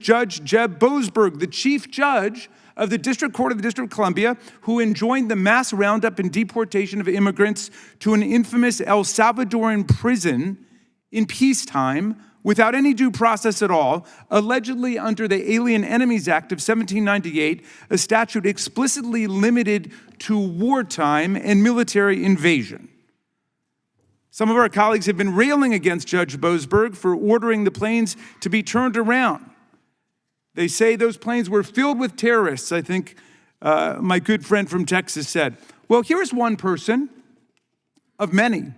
Judge Jeb Boasberg, the chief judge of the District Court of the District of Columbia, who enjoined the mass roundup and deportation of immigrants to an infamous El Salvadoran prison in peacetime without any due process at all, allegedly under the Alien Enemies Act of 1798, a statute explicitly limited to wartime and military invasion. Some of our colleagues have been railing against Judge Boasberg for ordering the planes to be turned around. They say those planes were filled with terrorists, I think my good friend from Texas said. Well, here's one person of many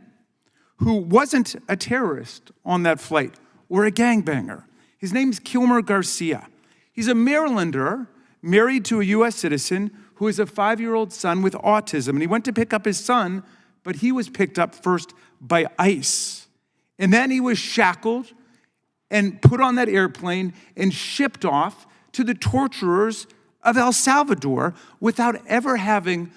who wasn't a terrorist on that flight or a gangbanger. His name's Kilmer Garcia. He's a Marylander married to a U.S. citizen who has a 5-year-old son with autism. And he went to pick up his son, but he was picked up first by ICE. And then he was shackled and put on that airplane and shipped off to the torturers of El Salvador without ever having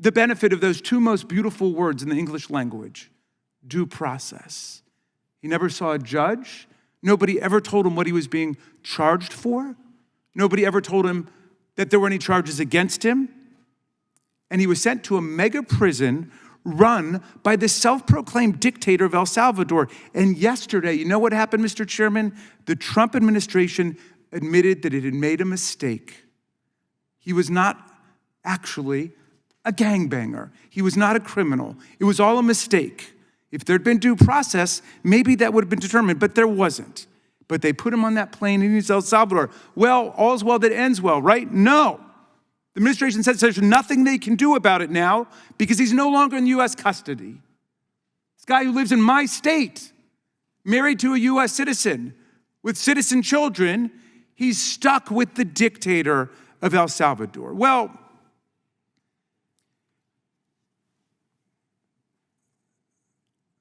the benefit of those two most beautiful words in the English language, due process. He never saw a judge. Nobody ever told him what he was being charged for. Nobody ever told him that there were any charges against him. And he was sent to a mega prison run by the self-proclaimed dictator of El Salvador. And yesterday, you know what happened, Mr. Chairman? The Trump administration admitted that it had made a mistake. He was not actually a gangbanger. He was not a criminal. It was all a mistake. If there'd been due process, maybe that would have been determined, but there wasn't. But they put him on that plane and he's El Salvador. Well, all's well that ends well, right? No. The administration says there's nothing they can do about it now because he's no longer in U.S. custody. This guy who lives in my state, married to a U.S. citizen with citizen children, he's stuck with the dictator of El Salvador. Well,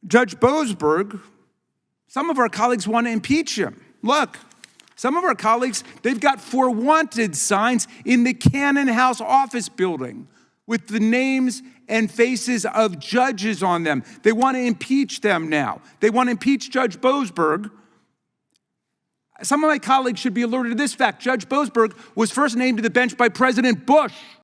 Judge Boasberg, some of our colleagues want to impeach him. Look. Some of our colleagues, they've got for wanted signs in the Cannon House office building with the names and faces of judges on them. They want to impeach them now. They want to impeach Judge Boasberg. Some of my colleagues should be alerted to this fact. Judge Boasberg was first named to the bench by President Bush.